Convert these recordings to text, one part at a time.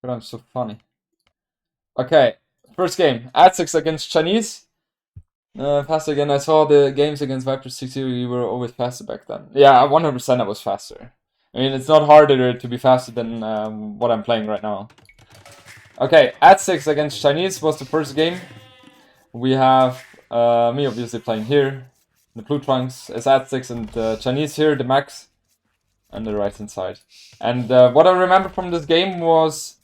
but I'm so funny. Okay, first game. Ad6 against Chinese. Faster again. I saw the games against Viper 60. You were always faster back then. Yeah, 100% I was faster. I mean, it's not harder to be faster than what I'm playing right now. Okay, Ad6 against Chinese was the first game. We have me obviously playing here. The blue trunks is Ad6 and Chinese here, the max. On the right hand side. And what I remember from this game was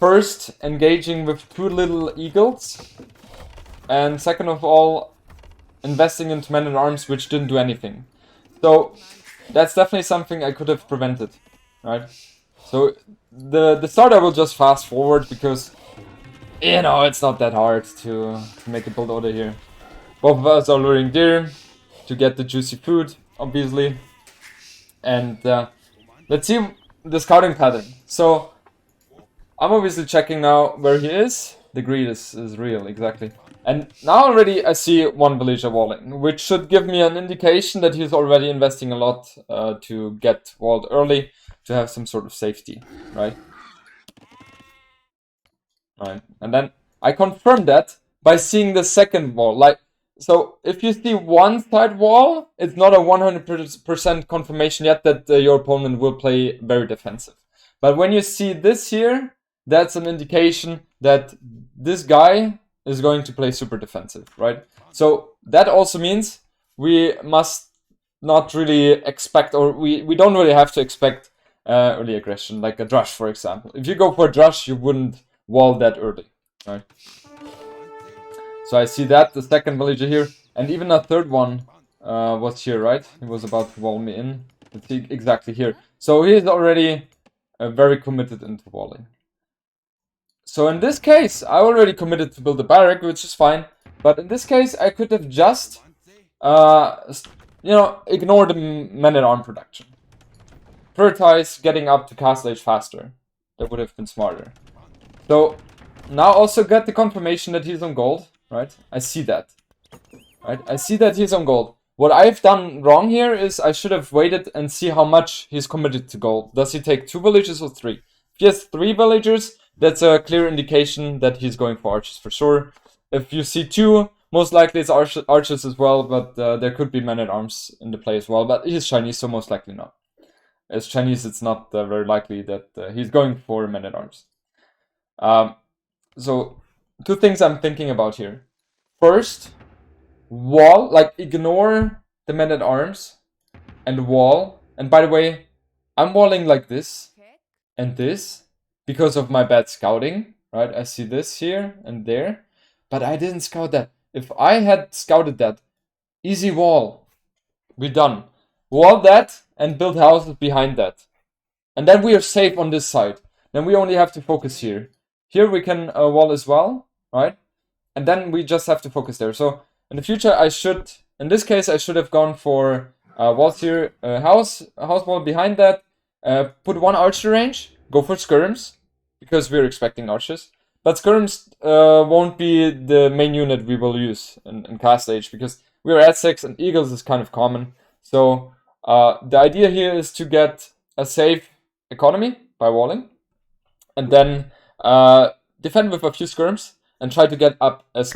first engaging with 2 little eagles. And second of all, investing into men-at-arms which didn't do anything. So that's definitely something I could have prevented, right? So the start I will just fast forward because, you know, it's not that hard to make a build order here. Both of us are luring deer to get the juicy food, obviously. And let's see the scouting pattern. So I'm obviously checking now where he is. The greed is real, exactly. And now already I see 1 villager walling, which should give me an indication that he's already investing a lot to get walled early, to have some sort of safety, right? Right. And then I confirm that by seeing the second wall. Like, so if you see one side wall, it's not a 100% confirmation yet that your opponent will play very defensive. But when you see this here, that's an indication that this guy is going to play super defensive, right? So that also means we must not really expect, or we don't really have to expect early aggression, like a drush, for example. If you go for a drush, you wouldn't wall that early, right? So I see that, the second villager here, and even a third one was here, right? He was about to wall me in. Let's see exactly here. So he's already very committed into walling. So in this case, I already committed to build a barrack, which is fine. But in this case, I could have just, you know, ignored the men-at-arm production. Prioritize getting up to castle age faster. That would have been smarter. So now also get the confirmation that he's on gold. Right, I see that. Right, I see that he's on gold. What I've done wrong here is I should have waited and see how much he's committed to gold. Does he take 2 villagers or 3? If he has 3 villagers, that's a clear indication that he's going for archers for sure. If you see 2, most likely it's archers as well, but there could be men-at-arms in the play as well. But he's Chinese, so most likely not. As Chinese, it's not very likely that he's going for men-at-arms. So 2 things I'm thinking about here. First, wall, like ignore the men-at-arms and wall. And by the way, I'm walling like this and this because of my bad scouting, right? I see this here and there, but I didn't scout that. If I had scouted that, easy wall, we're done. Wall that and build houses behind that. And then we are safe on this side. Then we only have to focus here. Here we can wall as well, right? And then we just have to focus there. So in the future, I should, in this case, I should have gone for walls here, house wall behind that, put 1 archer range, go for skirms, because we're expecting archers. But skirms won't be the main unit we will use in cast age, because we're at 6 and eagles is kind of common. So the idea here is to get a safe economy by walling, and then defend with a few skirms, and try to get up as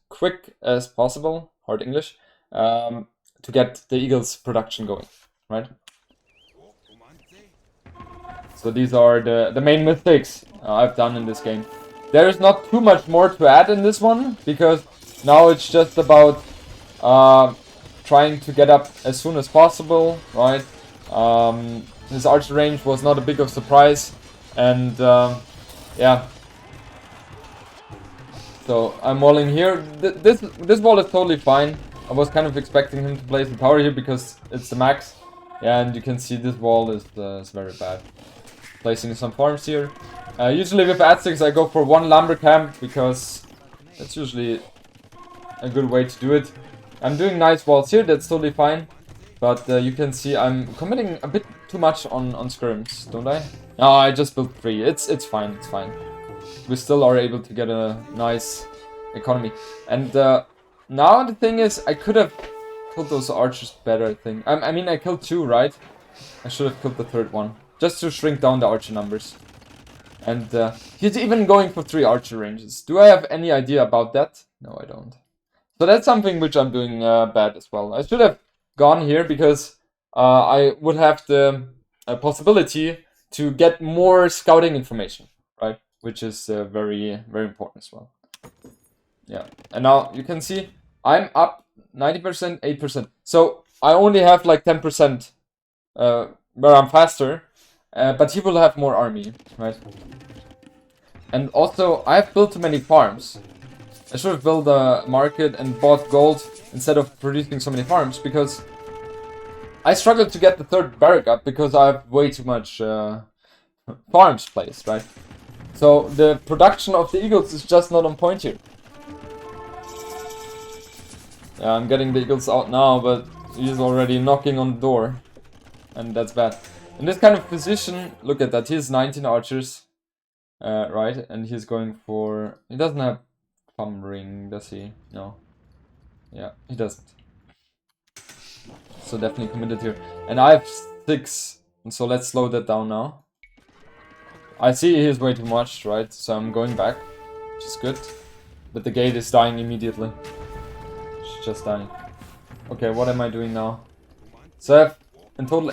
quick as possible, hard English, to get the eagles production going, right? So these are the main mistakes I've done in this game. There is not too much more to add in this one, because now it's just about trying to get up as soon as possible, right? His archer range was not a big of surprise, and yeah. So I'm walling here. This wall is totally fine. I was kind of expecting him to place the tower here because it's the max. Yeah, and you can see this wall is very bad. Placing some farms here. Usually with Ad6 I go for 1 lumber camp because that's usually a good way to do it. I'm doing nice walls here, that's totally fine. But you can see I'm committing a bit too much on skirms, don't I? No, I just built 3. It's fine, it's fine. We still are able to get a nice economy. And now the thing is, I could have killed those archers better, I think. I mean, I killed 2, right? I should have killed the 3rd one. Just to shrink down the archer numbers. And he's even going for 3 archer ranges. Do I have any idea about that? No, I don't. So that's something which I'm doing bad as well. I should have gone here because I would have the possibility to get more scouting information, right? Which is very, very important as well. Yeah, and now you can see I'm up 90%, 8%. So I only have like 10% where I'm faster, but he will have more army, right? And also, I've built too many farms. I should have built a market and bought gold instead of producing so many farms, because I struggled to get the 3rd barrack up because I have way too much farms placed, right? So the production of the eagles is just not on point here. Yeah, I'm getting the eagles out now, but he's already knocking on the door. And that's bad. In this kind of position, look at that, he has 19 archers. Right, and he's going for... He doesn't have thumb ring, does he? No. Yeah, he doesn't. So definitely committed here. And I have 6, and so let's slow that down now. I see he's way too much, right? So I'm going back, which is good. But the gate is dying immediately. It's just dying. Okay, what am I doing now? So I have in total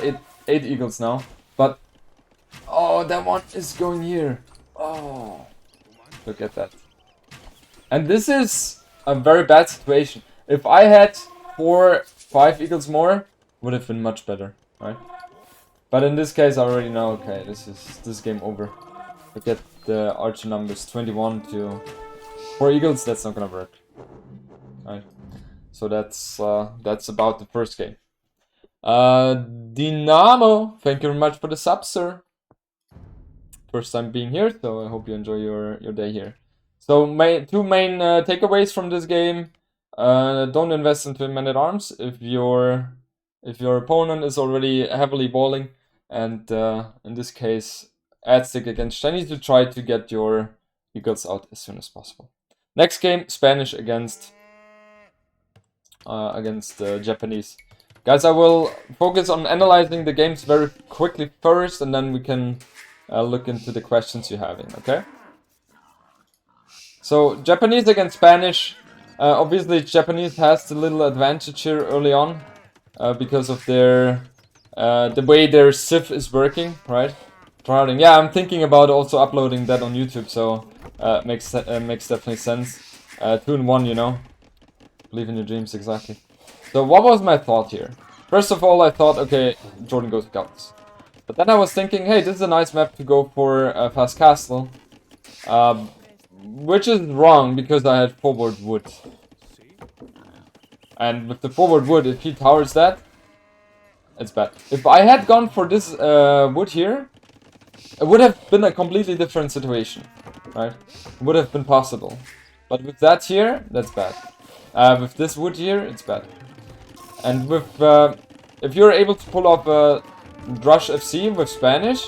8 eagles now. But... Oh, that one is going here. Oh, look at that. And this is a very bad situation. If I had 4, 5 eagles more, would have been much better, right? But in this case, I already know, okay, this is game over. Look at the archer numbers, 21 to 4 eagles, that's not gonna work. Right? So that's about the first game. Dynamo, thank you very much for the sub, sir. First time being here, so I hope you enjoy your day here. So two main takeaways from this game. Don't invest into men-at-arms if your opponent is already heavily balling, and in this case, add stick against Chinese to try to get your eagles out as soon as possible. Next game, Spanish against Japanese. Guys, I will focus on analyzing the games very quickly first, and then we can look into the questions you're having, okay? So, Japanese against Spanish. Obviously, Japanese has the little advantage here early on because of their the way their Civ is working, right? Crowding. Yeah, I'm thinking about also uploading that on YouTube, so makes definitely sense. 2 in 1, you know. Believe in your dreams, exactly. So, what was my thought here? First of all, I thought, okay, Jordan goes Scouts. But then I was thinking, hey, this is a nice map to go for a fast castle. Which is wrong, because I had forward wood. And with the forward wood, if he towers that, it's bad. If I had gone for this wood here, it would have been a completely different situation. Right? It would have been possible. But with that here, that's bad. With this wood here, it's bad. And with if you're able to pull off a Drush FC with Spanish,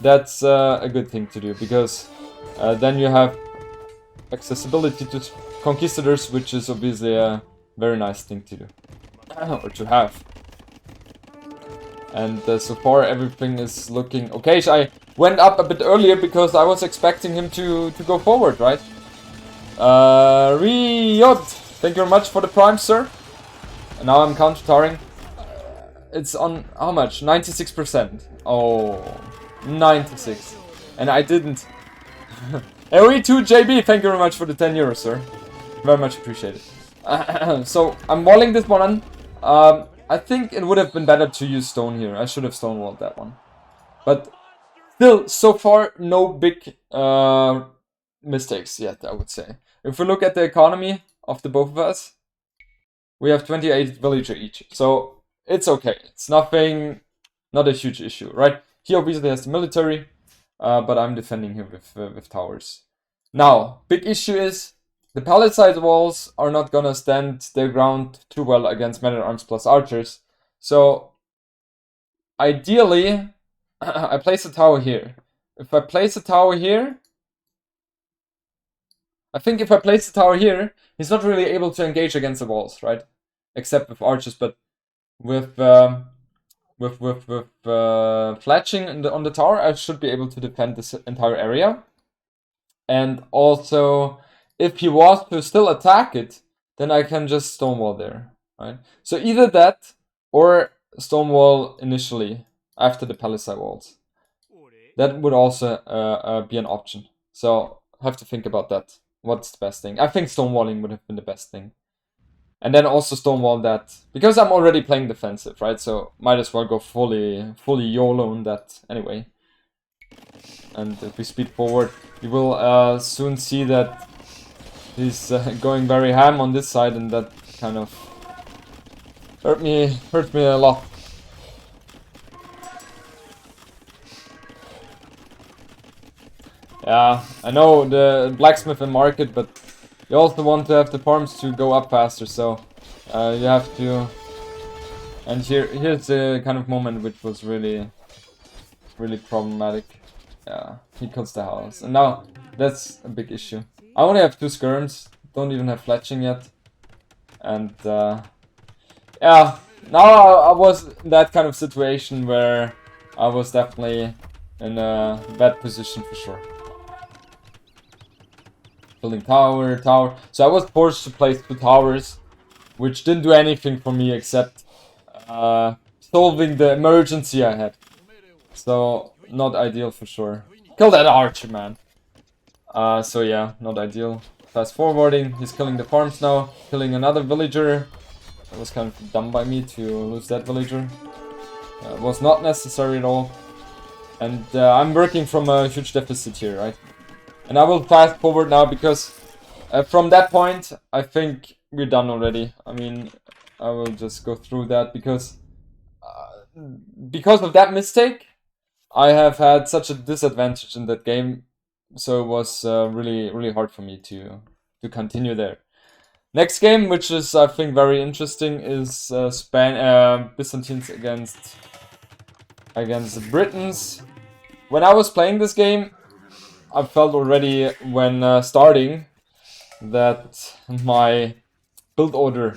that's a good thing to do, because then you have accessibility to conquistadors, which is obviously a very nice thing to do, or to have. And so far everything is looking okay. So I went up a bit earlier because I was expecting him to go forward, right? Riot, thank you very much for the prime, sir. And now I'm counter-towering. It's on how much? 96%. Oh, 96. And I didn't. AOE2JB, thank you very much for the 10 euros, sir. Very much appreciated. So, I'm walling this one on. I think it would have been better to use stone here. I should have stonewalled that one. But still, so far, no big mistakes yet, I would say. If we look at the economy of the both of us, we have 28 villager each. So, it's okay. It's nothing, not a huge issue, right? He obviously has the military, but I'm defending him with towers. Now, big issue is the palisade walls are not gonna stand their ground too well against men-at-arms plus archers. So, ideally, I place a tower here. If I place a tower here, I think if I place the tower here, he's not really able to engage against the walls, right? Except with archers, but with fletching on the tower, I should be able to defend this entire area. And also, if he was to still attack it, then I can just stonewall there, right? So either that or stonewall initially after the palisade walls. That would also be an option. So have to think about that. What's the best thing? I think stonewalling would have been the best thing. And then also stonewall that, because I'm already playing defensive, right? So might as well go fully YOLO on that anyway. And if we speed forward, you will soon see that he's going very ham on this side, and that kind of hurt me a lot. Yeah, I know the blacksmith and market, but you also want to have the farms to go up faster, so you have to. And here's the kind of moment which was really problematic. Yeah, he cuts the house, and now that's a big issue. I only have 2 skirms, don't even have fletching yet, and yeah, now I was in that kind of situation where I was definitely in a bad position for sure. Building tower. So I was forced to place 2 towers, which didn't do anything for me except solving the emergency I had. So not ideal for sure. Kill that archer, man. So yeah, not ideal. Fast forwarding, he's killing the farms now, killing another villager. That was kind of dumb by me to lose that villager. It was not necessary at all. And I'm working from a huge deficit here, right? And I will fast forward now because from that point, I think we're done already. I mean, I will just go through that because of that mistake, I have had such a disadvantage in that game. So it was really hard for me to continue there. Next game, which is I think very interesting, is Byzantines against the Britons. When I was playing this game, I felt already when starting that my build order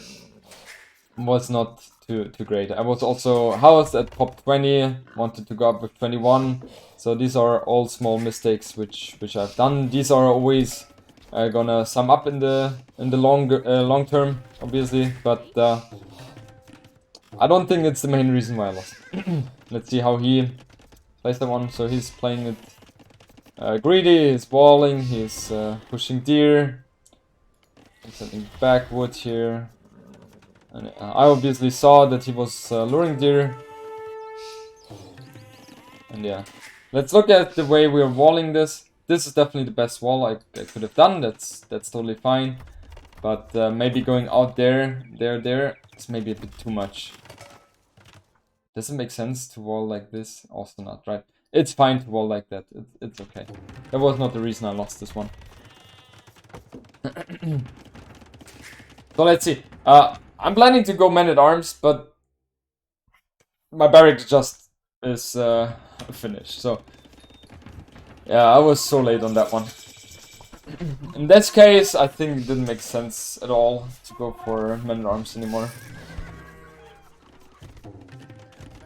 was not too great. I was also housed at top 20, wanted to go up with 21. So these are all small mistakes which I've done. These are always gonna sum up in the long term, obviously, but I don't think it's the main reason why I lost. Let's see how he plays the one. So he's playing it greedy, he's walling, he's pushing deer, he's sending backwood here. And I obviously saw that he was luring deer. And yeah, let's look at the way we're walling this. This is definitely the best wall I could have done. That's totally fine. But maybe going out there, is maybe a bit too much. Does it make sense to wall like this? Also not, right? It's fine to wall like that. It's okay. That was not the reason I lost this one. So let's see. I'm planning to go men-at-arms, but my barracks just is finished. So yeah, I was so late on that one. In this case, I think it didn't make sense at all to go for men-at-arms anymore.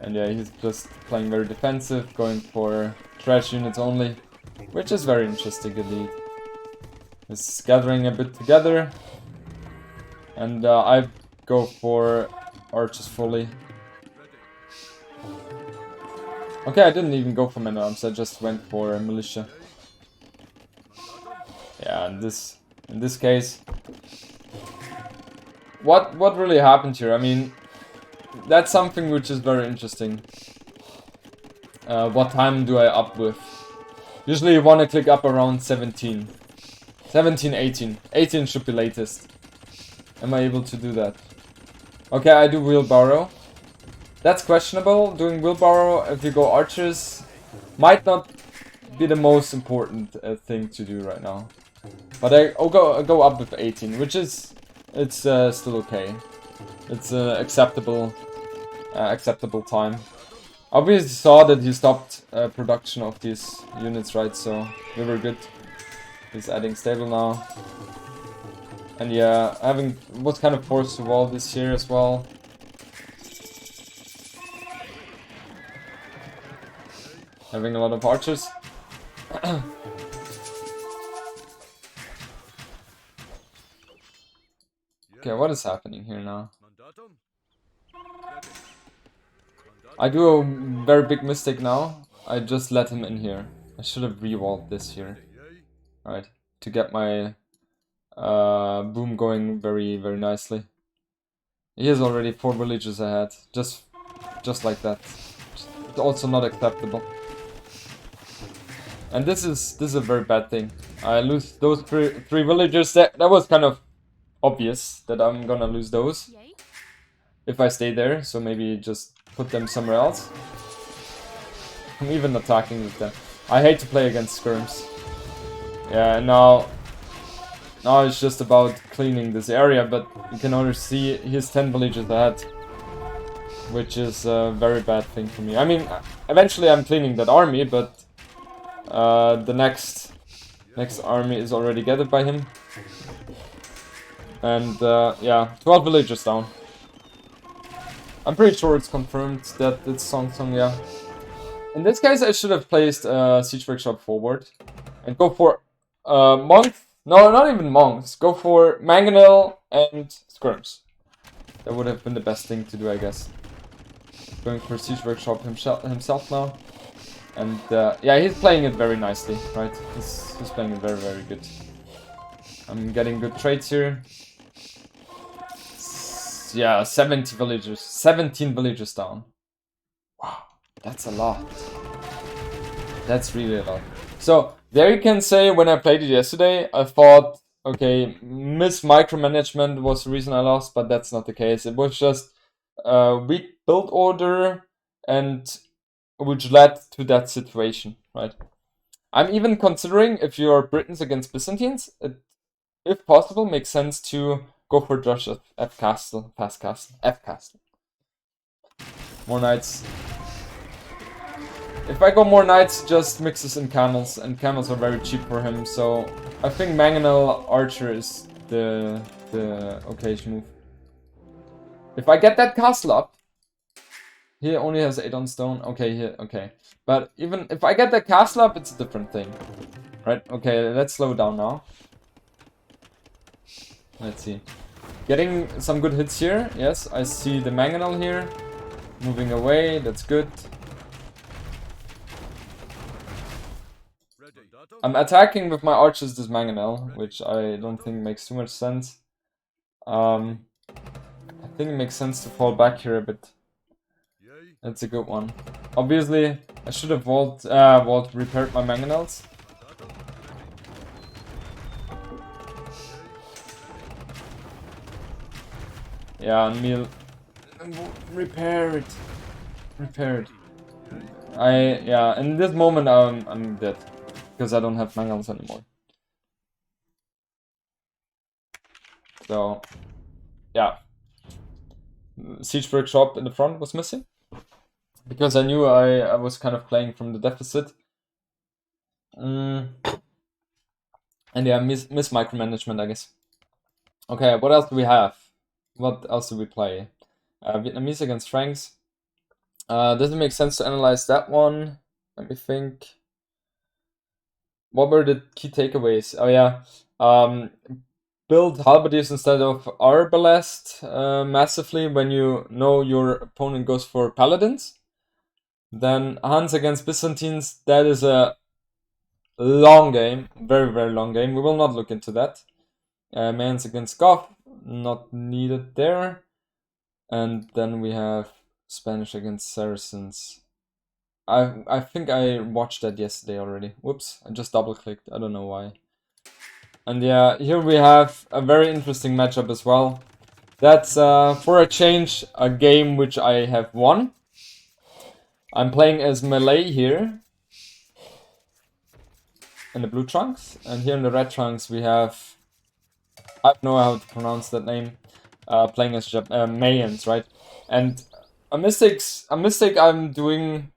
And yeah, he's just playing very defensive, going for trash units only, which is very interesting indeed. He's gathering a bit together, and I go for archers fully. Okay, I didn't even go for men-at-arms, I just went for militia. Yeah, in this case, what really happened here? I mean, that's something which is very interesting. What time do I up with? Usually you want to click up around 17. 17, 18. 18 should be latest. Am I able to do that? Okay, I do wheelbarrow. That's questionable. Doing wheelbarrow if you go archers might not be the most important thing to do right now. But I'll go up with 18, which is still okay. It's acceptable time. Obviously saw that he stopped production of these units, right? So we were good. He's adding stable now. And yeah, was kind of forced to wall this here as well. having a lot of archers. Okay, what is happening here now? I do a very big mistake now. I just let him in here. I should have re-walled this here. Alright, to get my boom going very, very nicely. He is already 4 villages ahead. Just like that. It's also not acceptable. And this is a very bad thing. I lose those three villagers. That was kind of obvious that I'm gonna lose those if I stay there. So maybe just put them somewhere else. I'm even attacking with them. I hate to play against skirms. Yeah, now it's just about cleaning this area, but you can already see he's 10 villages ahead, which is a very bad thing for me. I mean, eventually I'm cleaning that army, but the next army is already gathered by him. And yeah, 12 villagers down. I'm pretty sure it's confirmed that it's Song Song, yeah. In this case, I should have placed Siege Workshop forward and go for monks. No, not even monks. Go for mangonel and skirms. That would have been the best thing to do, I guess. Going for Siege Workshop himself now. And yeah, he's playing it very nicely, right? He's playing it very, very good. I'm getting good trades here. Yeah, 17 villagers down. Wow, that's a lot. That's really a lot. So, there you can say, when I played it yesterday, I thought, okay, micromanagement was the reason I lost, but that's not the case. It was just weak build order, and which led to that situation, right? I'm even considering, if you're Britons against Byzantines, it, if possible, makes sense to go for Josh F Castle, Fast Castle, F Castle. More knights. If I go more knights, just mixes in camels, and camels are very cheap for him, so I think Mangonel Archer is the occasion move. If I get that castle up, he only has 8 on stone. Okay, okay. But even if I get that castle up, it's a different thing. Right? Okay, let's slow down now. Let's see. Getting some good hits here. Yes, I see the Mangonel here. Moving away, that's good. I'm attacking with my archers this Mangonel, which I don't think makes too much sense. I think it makes sense to fall back here a bit. That's a good one. Obviously, I should have repaired my Mangonels. Yeah, Neil, repair it. Yeah, in this moment I'm dead because I don't have Mangonels anymore. So, yeah, Siege Workshop in the front was missing because I knew I was kind of playing from the deficit. And yeah, miss micromanagement, I guess. Okay, what else do we have? What else do we play? Vietnamese against Franks. Does it make sense to analyze that one? Let me think. What were the key takeaways? Oh yeah, build halberdiers instead of arbalest massively when you know your opponent goes for paladins. Then Huns against Byzantines, that is a long game, very, very long game. We will not look into that. Mans against Goth, not needed there. And then we have Spanish against Saracens. I think I watched that yesterday already. Whoops, I just double clicked, I don't know why. And yeah, here we have a very interesting matchup as well. That's, for a change, a game which I have won. I'm playing as Malay here. In the blue trunks. And here in the red trunks we have... I don't know how to pronounce that name. Playing as Mayans, right? And a mistake I'm doing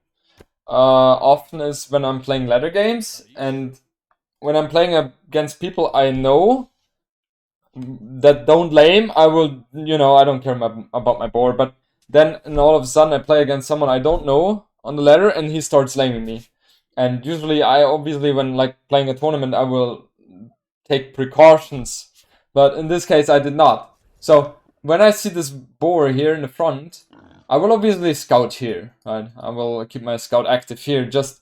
often is when I'm playing ladder games, and when I'm playing against people I know that don't lame, I will, I don't care about my board, but then all of a sudden I play against someone I don't know on the ladder and he starts laming me. And usually I obviously, when like playing a tournament, I will take precautions. But in this case I did not. So when I see this boar here in the front, I will obviously scout here, right? I will keep my scout active here just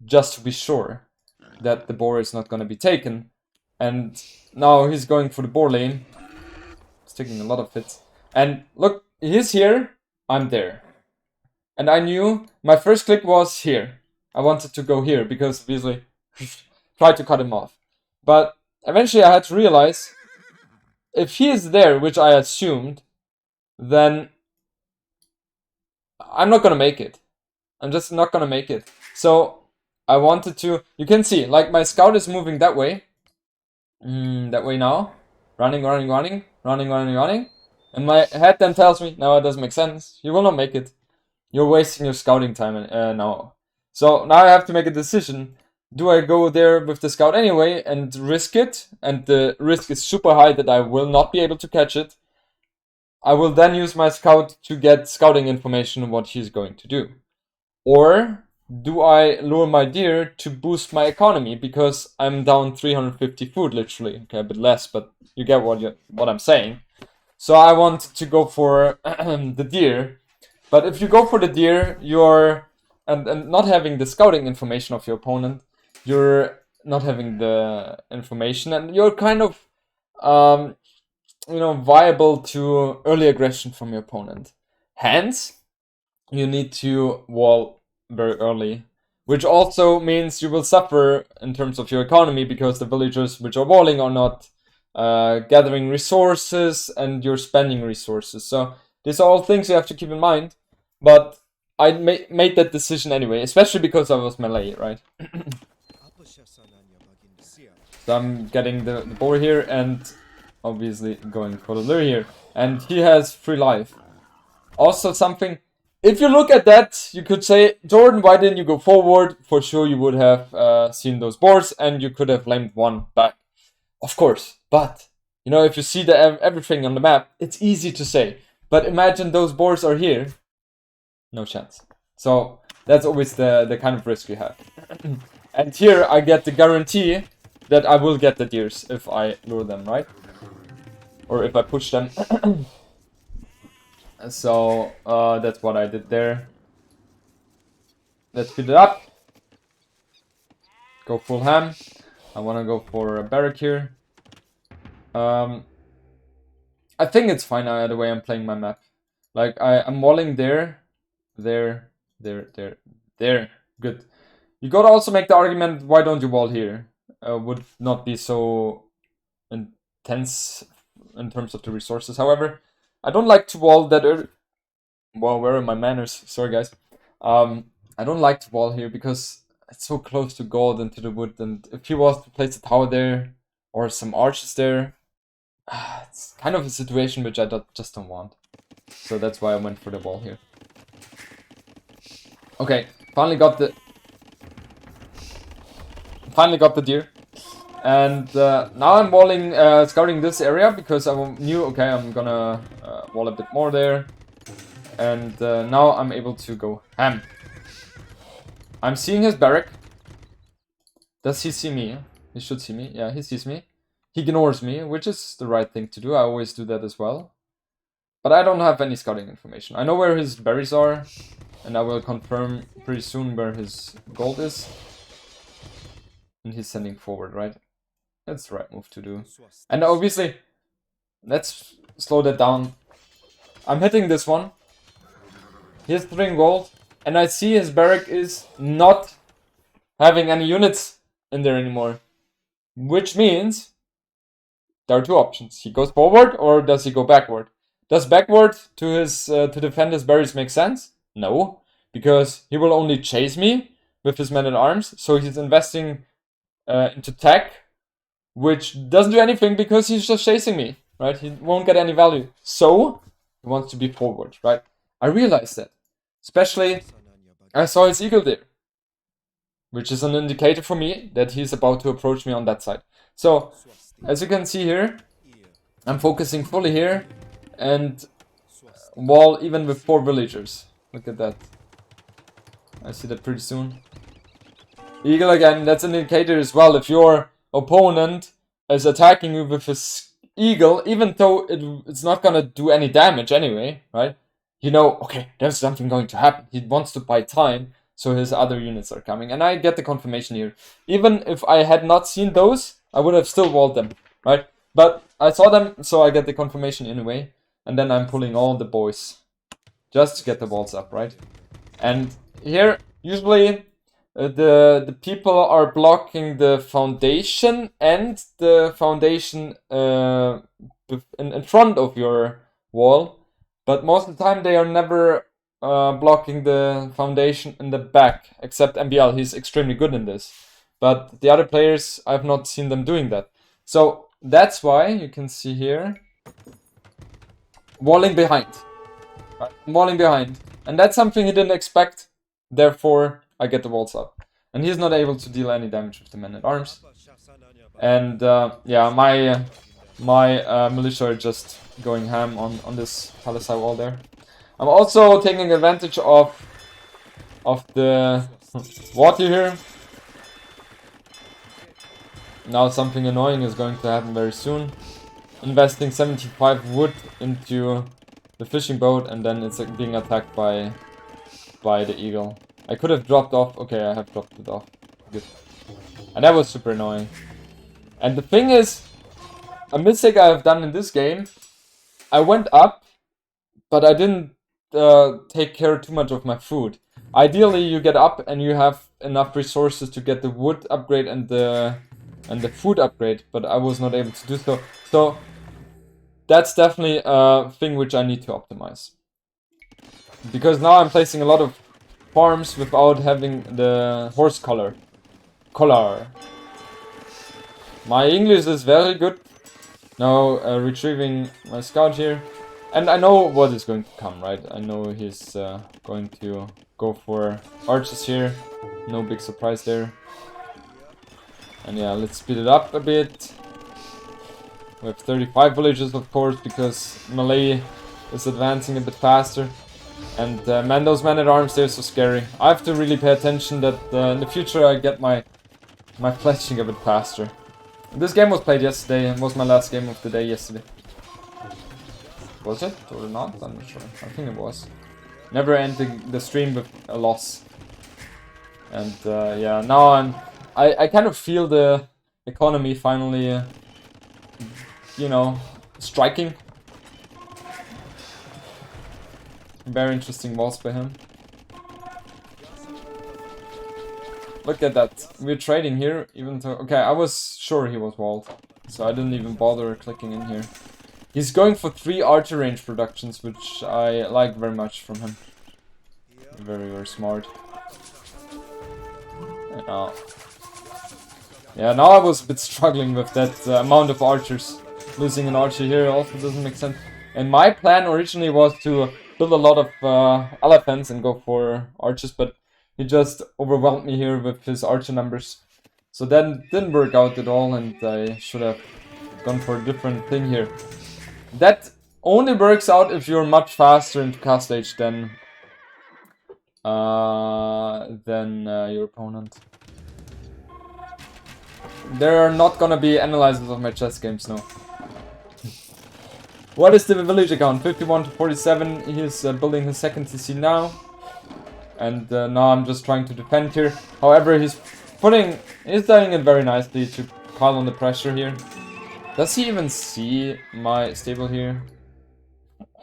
to be sure that the boar is not going to be taken. And now he's going for the boar lane. He's taking a lot of hits. And look, he's here, I'm there. And I knew my first click was here. I wanted to go here because obviously tried to cut him off. But eventually I had to realize if he is there, which I assumed, then I'm not gonna make it. I'm just not gonna make it. So I wanted to, you can see, like my scout is moving that way. That way now. Running. And my head then tells me, no, it doesn't make sense. You will not make it. You're wasting your scouting time now. So now I have to make a decision. Do I go there with the scout anyway and risk it? And the risk is super high that I will not be able to catch it. I will then use my scout to get scouting information on what he's going to do. Or do I lure my deer to boost my economy because I'm down 350 food literally? Okay, a bit less, but you get what I'm saying. So I want to go for the deer. But if you go for the deer, you're and not having the scouting information of your opponent, you're not having the information, and you're kind of viable to early aggression from your opponent. Hence, you need to wall very early, which also means you will suffer in terms of your economy because the villagers which are walling are not gathering resources and you're spending resources. So these are all things you have to keep in mind. But I made that decision anyway, especially because I was melee, right? So I'm getting the boar here and obviously going for the lure here. And he has free life. Also something, if you look at that, you could say, Jordan, why didn't you go forward? For sure you would have seen those boars and you could have lamed one back. Of course, but, if you see everything on the map, it's easy to say. But imagine those boars are here. No chance. So that's always the kind of risk you have. And here I get the guarantee that I will get the deers if I lure them, right? Or if I push them. So that's what I did there. Let's speed it up. Go full ham. I want to go for a barrack here. I think it's fine the way I'm playing my map. Like I'm walling there. There. Good. You gotta also make the argument, why don't you wall here? Would not be so intense in terms of the resources. However, I don't like to wall that early. Well, where are my manners? Sorry, guys. I don't like to wall here because it's so close to gold and to the wood. And if he was to place a tower there or some arches there, it's kind of a situation which I just don't want. So that's why I went for the wall here. Okay, finally got the deer. And now I'm walling, scouting this area because I knew, okay, I'm gonna wall a bit more there. And now I'm able to go ham. I'm seeing his barrack. Does he see me? He should see me. Yeah, he sees me. He ignores me, which is the right thing to do. I always do that as well. But I don't have any scouting information. I know where his berries are. And I will confirm pretty soon where his gold is. And he's sending forward, right? That's the right move to do. And obviously, let's slow that down. I'm hitting this one. He has 3 gold. And I see his barrack is not having any units in there anymore. Which means there are 2 options. He goes forward or does he go backward? Does backward to defend his berries make sense? No, because he will only chase me with his men at arms. So he's investing into tech, which doesn't do anything because he's just chasing me, right? He won't get any value. So he wants to be forward, right? I realized that. Especially, I saw his eagle there, which is an indicator for me that he's about to approach me on that side. So, as you can see here, I'm focusing fully here and wall even with 4 villagers. Look at that. I see that pretty soon. Eagle again, that's an indicator as well. If your opponent is attacking you with his eagle, even though it's not gonna do any damage anyway, right? You know, okay, there's something going to happen. He wants to buy time, so his other units are coming. And I get the confirmation here. Even if I had not seen those, I would have still walled them, right? But I saw them, so I get the confirmation anyway. And then I'm pulling all the boys just to get the walls up, right? And here, usually, the people are blocking the foundation and the foundation in front of your wall, but most of the time they are never blocking the foundation in the back, except MBL. He's extremely good in this, but the other players, I've not seen them doing that. So that's why you can see here, walling behind, right? Walling behind, and that's something he didn't expect. Therefore, I get the walls up. And he's not able to deal any damage with the men-at-arms. And yeah, my militia are just going ham on this palisade wall there. I'm also taking advantage of the water here. Now something annoying is going to happen very soon. Investing 75 wood into the fishing boat, and then it's being attacked by the eagle. I could have dropped off. Okay, I have dropped it off. Good. And that was super annoying. And the thing is, a mistake I have done in this game, I went up, but I didn't take care too much of my food. Ideally, you get up and you have enough resources to get the wood upgrade and the food upgrade, but I was not able to do so. So that's definitely a thing which I need to optimize. Because now I'm placing a lot of farms without having the horse collar. My English is very good. Now retrieving my scout here. And I know what is going to come, right? I know he's going to go for archers here. No big surprise there. And yeah, let's speed it up a bit. We have 35 villages, of course, because Malay is advancing a bit faster. And man, those men-at-arms, they're so scary. I have to really pay attention that in the future I get my fletching a bit faster. This game was played yesterday, and was my last game of the day yesterday. Was it or not? I'm not sure. I think it was. Never ending the stream with a loss. And yeah, now I kind of feel the economy finally, you know, striking. Very interesting walls by him. Look at that. We're trading here, even though... Okay, I was sure he was walled, so I didn't even bother clicking in here. He's going for 3 archer range productions, which I like very much from him. Very, very smart. And now... Yeah, now I was a bit struggling with that amount of archers. Losing an archer here also doesn't make sense. And my plan originally was to build a lot of elephants and go for archers, but he just overwhelmed me here with his archer numbers. So that didn't work out at all, and I should have gone for a different thing here. That only works out if you're much faster into Castle Age than your opponent. There are not gonna be analyses of my chess games, no. What is the village account? 51 to 47. He's building his second TC now. And now I'm just trying to defend here. However, he's doing it very nicely to pile on the pressure here. Does he even see my stable here?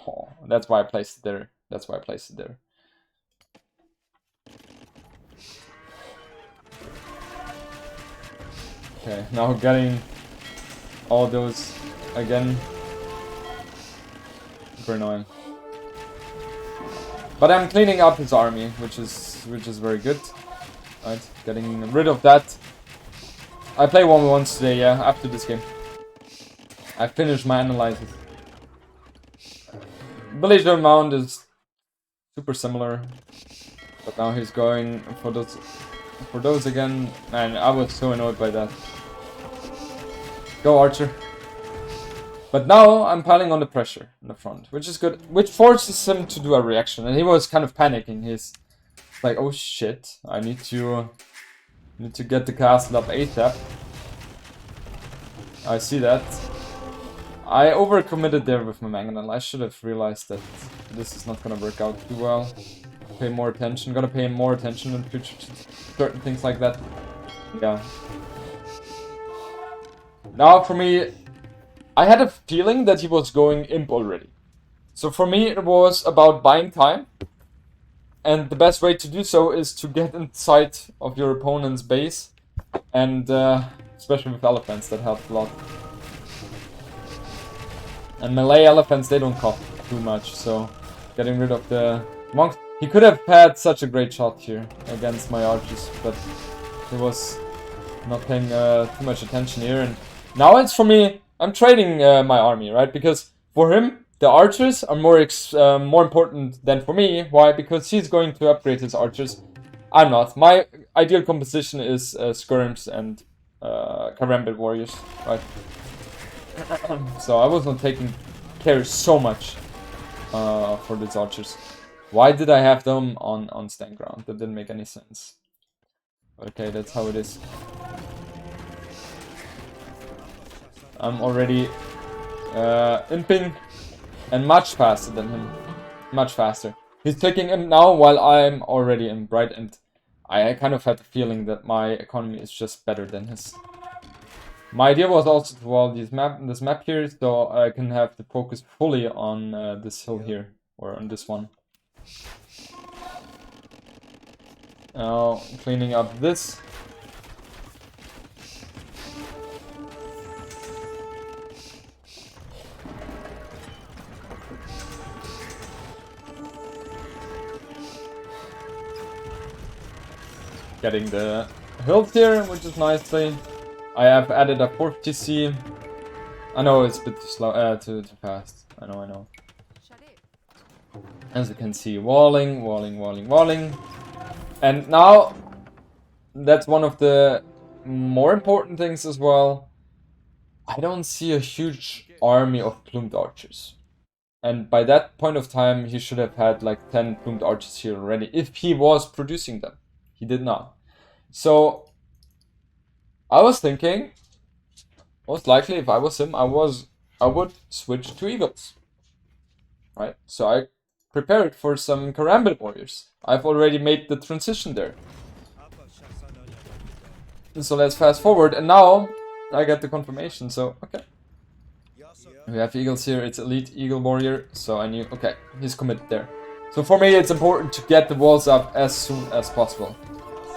Oh, that's why I placed it there. That's why I placed it there. Okay, now getting all those again. Super annoying. But I'm cleaning up his army, which is very good. Right, getting rid of that. I play 1v1s today, yeah, after this game. I finished my analysis. Villager Mound is super similar, but now he's going for those again. Man, I was so annoyed by that. Go Archer. But now I'm piling on the pressure in the front, which is good, which forces him to do a reaction, and he was kind of panicking. He's like, oh shit, I need to Need to get the castle up ASAP. I see that. I overcommitted there with my mangonel. I should have realized that this is not gonna work out too well. Pay more attention. Gotta pay more attention in future to certain things like that. Yeah. Now for me, I had a feeling that he was going imp already. So for me it was about buying time. And the best way to do so is to get inside of your opponent's base. And especially with elephants, that helps a lot. And melee elephants, they don't cost too much, so getting rid of the monks. He could have had such a great shot here against my archers, but he was not paying too much attention here. And now it's for me, I'm trading my army, right? Because for him, the archers are more important than for me. Why? Because he's going to upgrade his archers. I'm not. My ideal composition is skirms and karambit warriors, right? So I was not taking care so much for these archers. Why did I have them on stand ground? That didn't make any sense. Okay, that's how it is. I'm already imping and much faster than him. Much faster. He's taking him now while I'm already in bright, and I kind of had the feeling that my economy is just better than his. My idea was also to wall this map here, so I can have the focus fully on this hill here, or on this one. Now, cleaning up this. Getting the hills here, which is nicely. I have added a 4th TC. I know it's a bit too slow, too fast. I know. As you can see, walling. And now, that's one of the more important things as well. I don't see a huge army of plumed archers. And by that point of time, he should have had like 10 plumed archers here already, if he was producing them. He did not. So, I was thinking, most likely if I was him, I would switch to eagles. Right? So I prepared for some karambit warriors. I've already made the transition there. So let's fast forward, and now I get the confirmation, so okay. We have eagles here, it's elite eagle warrior, so I knew, okay, he's committed there. So for me it's important to get the walls up as soon as possible.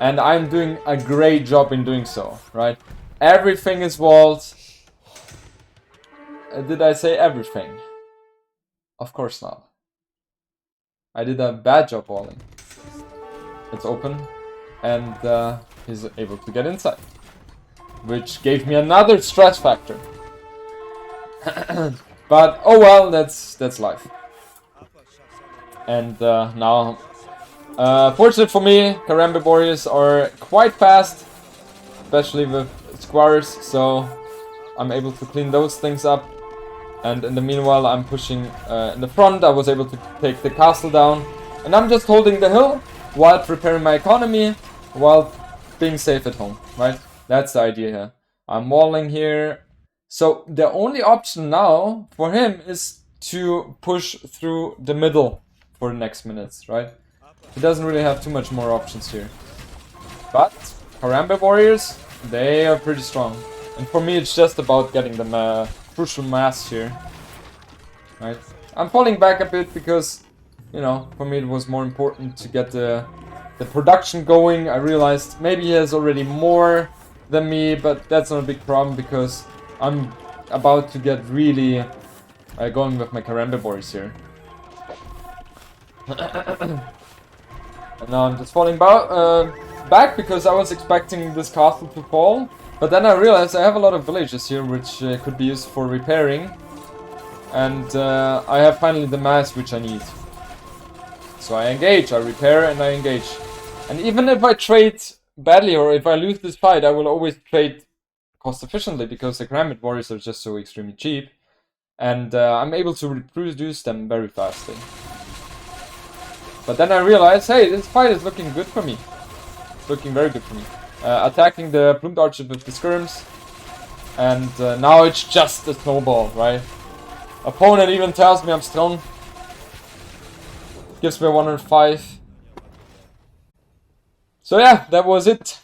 And I'm doing a great job in doing so, right? Everything is walled. Did I say everything? Of course not. I did a bad job walling. It's open, and he's able to get inside, which gave me another stress factor. But oh well, that's life. And now, fortunate for me, karambit warriors are quite fast, especially with squares, so I'm able to clean those things up. And in the meanwhile, I'm pushing in the front. I was able to take the castle down, and I'm just holding the hill while preparing my economy, while being safe at home, right? That's the idea here. I'm walling here. So the only option now for him is to push through the middle for the next minutes, right? He doesn't really have too much more options here. But karambit warriors, they are pretty strong. And for me, it's just about getting them crucial mass here. Right? I'm falling back a bit because, you know, for me it was more important to get the production going. I realized maybe he has already more than me, but that's not a big problem because I'm about to get really going with my karambit warriors here. And now I'm just falling back because I was expecting this castle to fall. But then I realized I have a lot of villages here which could be used for repairing. And I have finally the mass which I need. So I engage, I repair and I engage. And even if I trade badly or if I lose this fight, I will always trade cost efficiently because the karambit warriors are just so extremely cheap. And I'm able to reproduce them very fastly. But then I realized, hey, this fight is looking good for me. It's looking very good for me. attacking the plumed archer with the skirms. And now it's just a snowball, right? Opponent even tells me I'm strong. Gives me 105. So yeah, that was it.